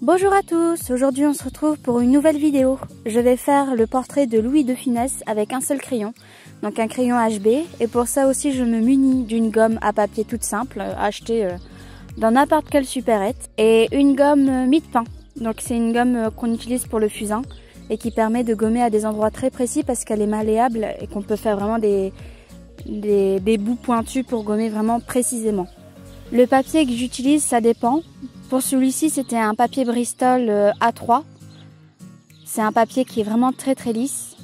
Bonjour à tous, aujourd'hui on se retrouve pour une nouvelle vidéo. Je vais faire le portrait de Louis de Funès avec un seul crayon, donc un crayon HB. Et pour ça aussi je me munis d'une gomme à papier toute simple, achetée dans n'importe quelle supérette. Et une gomme mie-de-pain, donc c'est une gomme qu'on utilise pour le fusain et qui permet de gommer à des endroits très précis parce qu'elle est malléable et qu'on peut faire vraiment des bouts pointus pour gommer vraiment précisément. Le papier que j'utilise, ça dépend. Pour celui-ci, c'était un papier Bristol A3. C'est un papier qui est vraiment très lisse.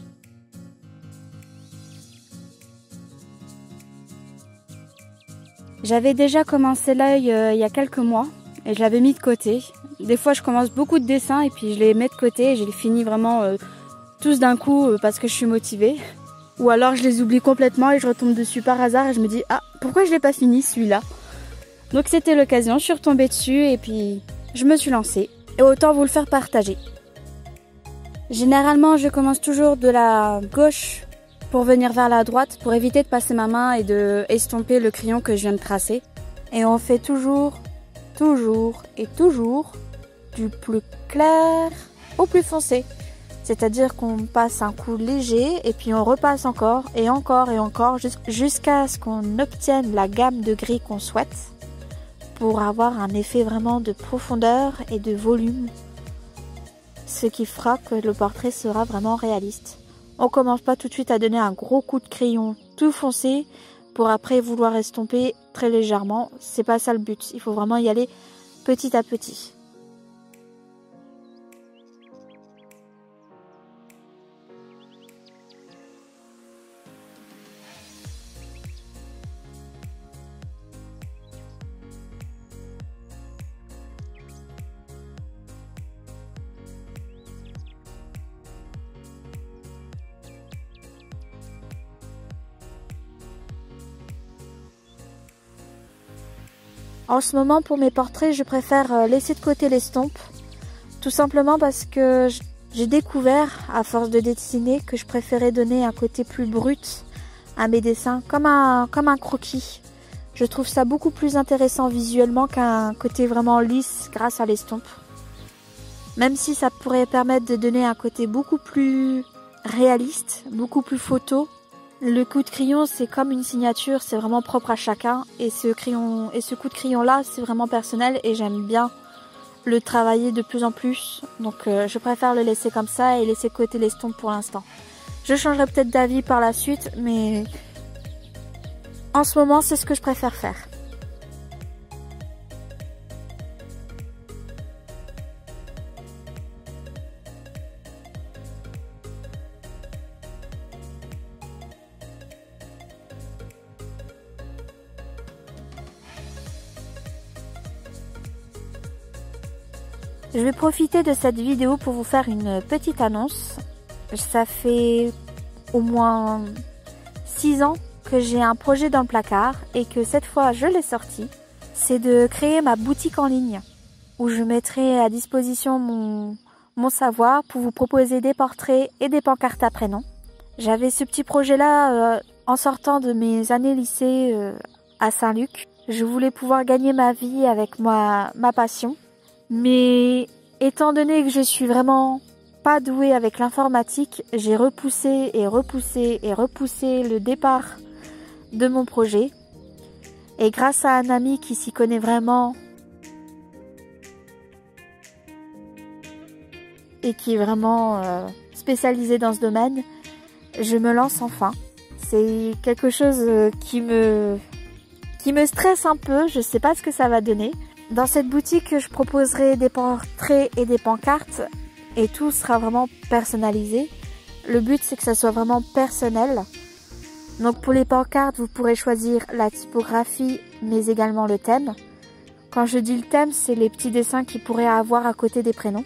J'avais déjà commencé l'œil il y a quelques mois et je l'avais mis de côté. Des fois, je commence beaucoup de dessins et puis je les mets de côté et je les finis vraiment tous d'un coup parce que je suis motivée. Ou alors je les oublie complètement et je retombe dessus par hasard et je me dis « Ah, pourquoi je l'ai pas fini celui-là ?» Donc c'était l'occasion, je suis retombée dessus et puis je me suis lancée. Et autant vous le faire partager. Généralement, je commence toujours de la gauche pour venir vers la droite pour éviter de passer ma main et de estomper le crayon que je viens de tracer. Et on fait toujours du plus clair au plus foncé. C'est-à-dire qu'on passe un coup léger et puis on repasse encore et encore jusqu'à ce qu'on obtienne la gamme de gris qu'on souhaite, pour avoir un effet vraiment de profondeur et de volume, ce qui fera que le portrait sera vraiment réaliste. On commence pas tout de suite à donner un gros coup de crayon tout foncé pour après vouloir estomper très légèrement. C'est pas ça le but, il faut vraiment y aller petit à petit. En ce moment, pour mes portraits, je préfère laisser de côté l'estompe. Tout simplement parce que j'ai découvert, à force de dessiner, que je préférais donner un côté plus brut à mes dessins, comme un croquis. Je trouve ça beaucoup plus intéressant visuellement qu'un côté vraiment lisse grâce à l'estompe. Même si ça pourrait permettre de donner un côté beaucoup plus réaliste, beaucoup plus photo. Le coup de crayon, c'est comme une signature, c'est vraiment propre à chacun. Et ce coup de crayon-là, c'est vraiment personnel et j'aime bien le travailler de plus en plus. Donc je préfère le laisser comme ça et laisser de côté l'estompe pour l'instant. Je changerai peut-être d'avis par la suite, mais en ce moment, c'est ce que je préfère faire. Je vais profiter de cette vidéo pour vous faire une petite annonce. Ça fait au moins 6 ans que j'ai un projet dans le placard et que cette fois je l'ai sorti. C'est de créer ma boutique en ligne où je mettrai à disposition mon savoir pour vous proposer des portraits et des pancartes à prénom. J'avais ce petit projet-là en sortant de mes années lycée à Saint-Luc. Je voulais pouvoir gagner ma vie avec ma passion. Mais étant donné que je suis vraiment pas douée avec l'informatique, j'ai repoussé le départ de mon projet. Et grâce à un ami qui s'y connaît vraiment et qui est vraiment spécialisé dans ce domaine, je me lance enfin. C'est quelque chose qui me stresse un peu, je sais pas ce que ça va donner. Dans cette boutique, je proposerai des portraits et des pancartes et tout sera vraiment personnalisé. Le but, c'est que ça soit vraiment personnel. Donc pour les pancartes, vous pourrez choisir la typographie, mais également le thème. Quand je dis le thème, c'est les petits dessins qu'il pourrait avoir à côté des prénoms.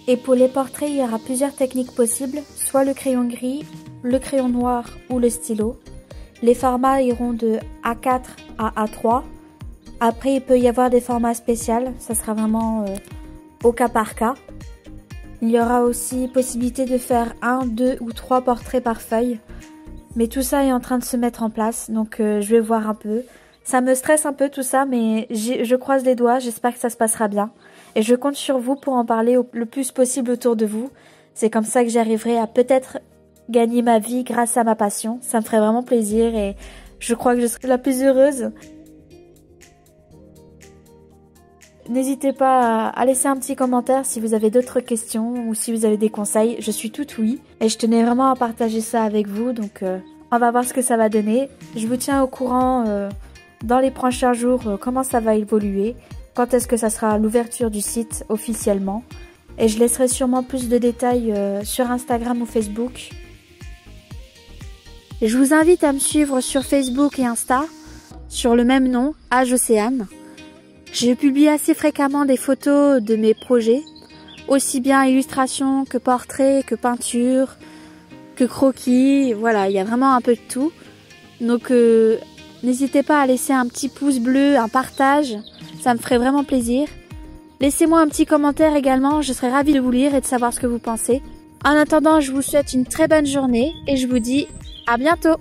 Et pour les portraits, il y aura plusieurs techniques possibles, soit le crayon gris, le crayon noir ou le stylo. Les formats iront de A4 à A3. Après, il peut y avoir des formats spéciaux. Ça sera vraiment au cas par cas. Il y aura aussi possibilité de faire 1, 2 ou 3 portraits par feuille. Mais tout ça est en train de se mettre en place. Donc, je vais voir un peu. Ça me stresse un peu tout ça, mais je croise les doigts, j'espère que ça se passera bien. Et je compte sur vous pour en parler le plus possible autour de vous. C'est comme ça que j'arriverai à peut-être gagner ma vie grâce à ma passion. Ça me ferait vraiment plaisir et je crois que je serai la plus heureuse. N'hésitez pas à laisser un petit commentaire si vous avez d'autres questions ou si vous avez des conseils. Je suis toute oui et je tenais vraiment à partager ça avec vous. Donc on va voir ce que ça va donner. Je vous tiens au courant dans les prochains jours comment ça va évoluer. Quand est-ce que ça sera l'ouverture du site officiellement. Et je laisserai sûrement plus de détails sur Instagram ou Facebook. Je vous invite à me suivre sur Facebook et Insta sur le même nom, Océane. Je publie assez fréquemment des photos de mes projets, aussi bien illustrations que portraits, que peinture, que croquis. Voilà, il y a vraiment un peu de tout. Donc n'hésitez pas à laisser un petit pouce bleu, un partage, ça me ferait vraiment plaisir. Laissez-moi un petit commentaire également, je serais ravie de vous lire et de savoir ce que vous pensez. En attendant, je vous souhaite une très bonne journée et je vous dis à bientôt.